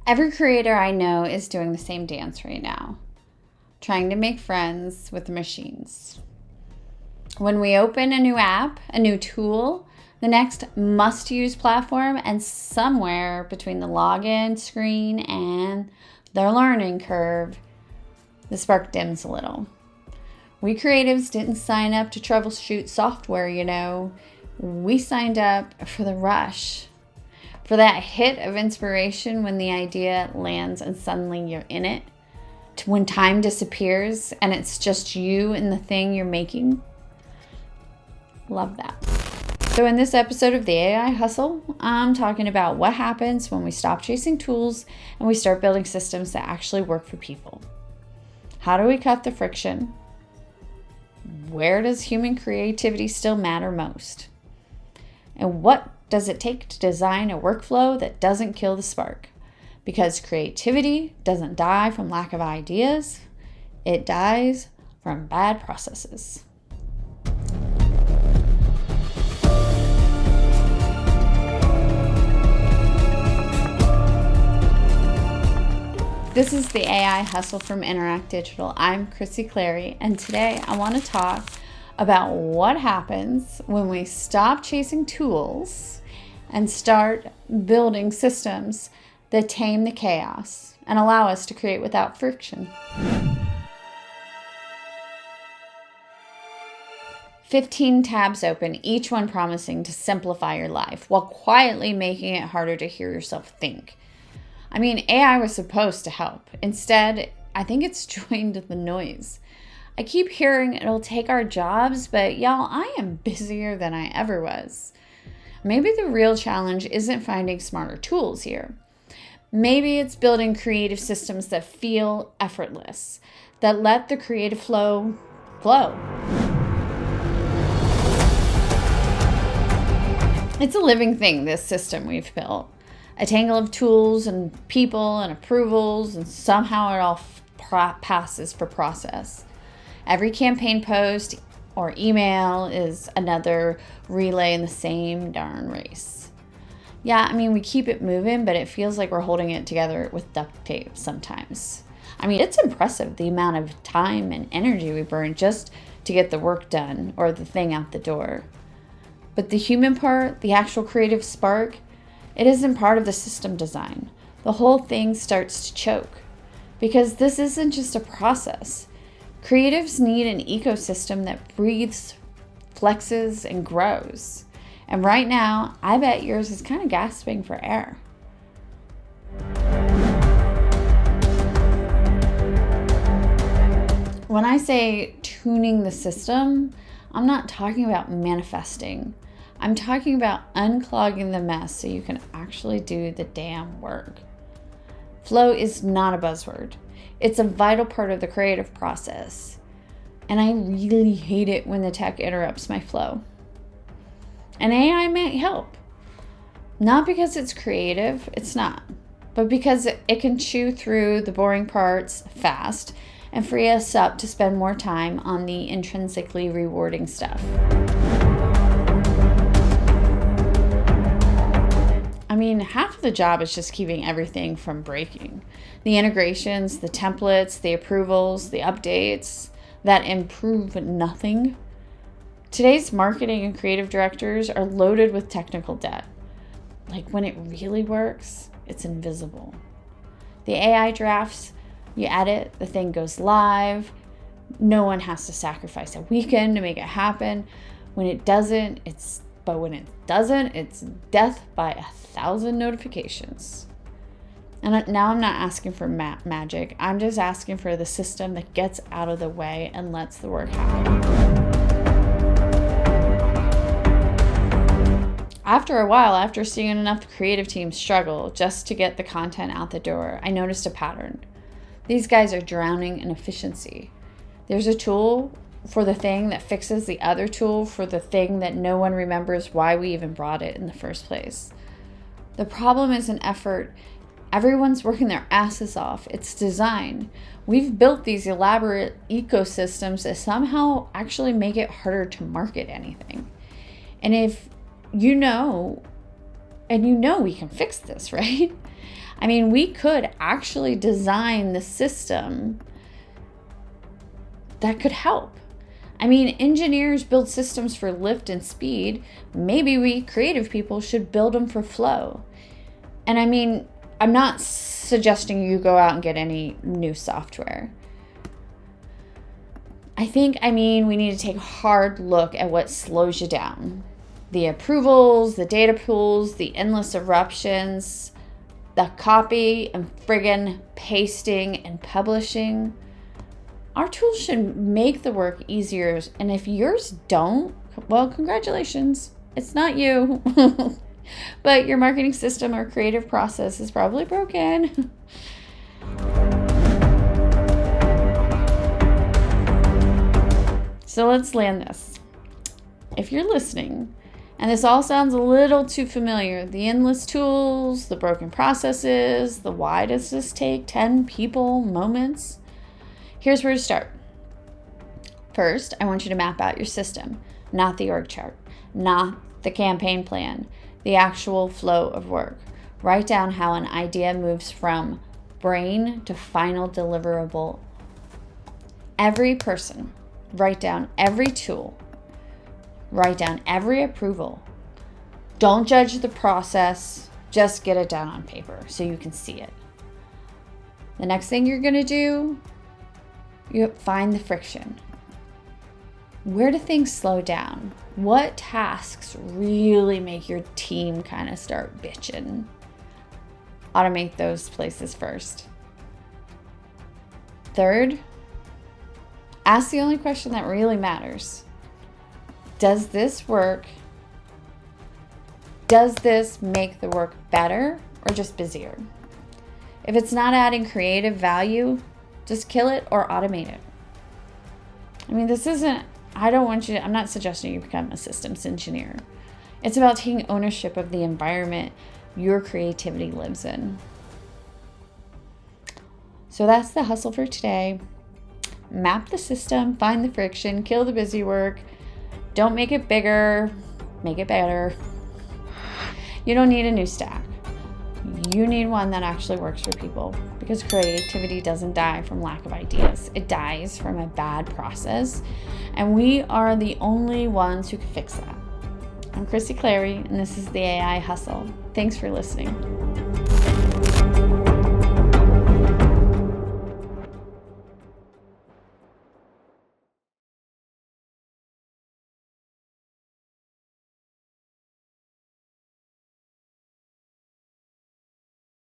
Every creator I know is doing the same dance right now, trying to make friends with the machines. When we open a new app, a new tool, the next must-use platform, and somewhere between the login screen and the learning curve, the spark dims a little. We creatives didn't sign up to troubleshoot software, We signed up for the rush. For that hit of inspiration when the idea lands and suddenly you're in it. When time disappears and it's just you and the thing you're making. Love that. So in this episode of the AI Hustle, I'm talking about what happens when we stop chasing tools and we start building systems that actually work for people. How do we cut the friction? Where does human creativity still matter most? And what does it take to design a workflow that doesn't kill the spark? Because creativity doesn't die from lack of ideas, it dies from bad processes. This is the AI Hustle from Interact Digital. I'm Chrissy Clary, and today I want to talk about what happens when we stop chasing tools and start building systems that tame the chaos and allow us to create without friction. 15 tabs open, each one promising to simplify your life while quietly making it harder to hear yourself think. AI was supposed to help. Instead, I think it's joined the noise. I keep hearing it'll take our jobs, but y'all, I am busier than I ever was. Maybe the real challenge isn't finding smarter tools here. Maybe it's building creative systems that feel effortless, that let the creative flow. It's a living thing, this system we've built. A tangle of tools and people and approvals, and somehow it all passes for process. Every campaign post or email is another relay in the same darn race. We keep it moving, but it feels like we're holding it together with duct tape sometimes. It's impressive the amount of time and energy we burn just to get the work done or the thing out the door. But the human part, the actual creative spark, it isn't part of the system design. The whole thing starts to choke because this isn't just a process. Creatives need an ecosystem that breathes, flexes, and grows. And right now, I bet yours is kind of gasping for air. When I say tuning the system, I'm not talking about manifesting. I'm talking about unclogging the mess so you can actually do the damn work. Flow is not a buzzword. It's a vital part of the creative process. And I really hate it when the tech interrupts my flow. And AI might help. Not because it's creative, it's not. But because it can chew through the boring parts fast and free us up to spend more time on the intrinsically rewarding stuff. Half of the job is just keeping everything from breaking. The integrations, the templates, the approvals, the updates that improve nothing. Today's marketing and creative directors are loaded with technical debt. When it really works, it's invisible. The AI drafts, you edit, the thing goes live. No one has to sacrifice a weekend to make it happen. When it doesn't, it's death by 1,000 notifications. And now I'm not asking for magic. I'm just asking for the system that gets out of the way and lets the work happen. After a while, after seeing enough creative teams struggle just to get the content out the door, I noticed a pattern. These guys are drowning in efficiency. There's a tool for the thing that fixes the other tool for the thing that no one remembers why we even brought it in the first place. The problem isn't effort. Everyone's working their asses off. It's design. We've built these elaborate ecosystems that somehow actually make it harder to market anything. And if you know we can fix this, right? I mean, we could actually design the system that could help. I mean, engineers build systems for lift and speed. Maybe we creative people should build them for flow. And I mean, I'm not suggesting you go out and get any new software. I mean, we need to take a hard look at what slows you down. The approvals, the data pools, the endless eruptions, the copy and friggin' pasting and publishing. Our tools should make the work easier. And if yours don't, well, congratulations. It's not you. But your marketing system or creative process is probably broken. So let's land this. If you're listening, and this all sounds a little too familiar, the endless tools, the broken processes, the why does this take 10 people moments? Here's where to start. First, I want you to map out your system, not the org chart, not the campaign plan, the actual flow of work. Write down how an idea moves from brain to final deliverable. Every person. Write down every tool. Write down every approval. Don't judge the process. Just get it down on paper so you can see it. The next thing you're going to do, you find the friction. Where do things slow down? What tasks really make your team kind of start bitching? Automate those places first. Third, ask the only question that really matters. Does this work? Does this make the work better or just busier? If it's not adding creative value, just kill it or automate it. I mean, I'm not suggesting you become a systems engineer. It's about taking ownership of the environment your creativity lives in. So that's the hustle for today. Map the system, find the friction, kill the busy work. Don't make it bigger, make it better. You don't need a new stack. You need one that actually works for people, because creativity doesn't die from lack of ideas. It dies from a bad process, and we are the only ones who can fix that. I'm Chrissy Clary, and this is the AI Hustle. Thanks for listening.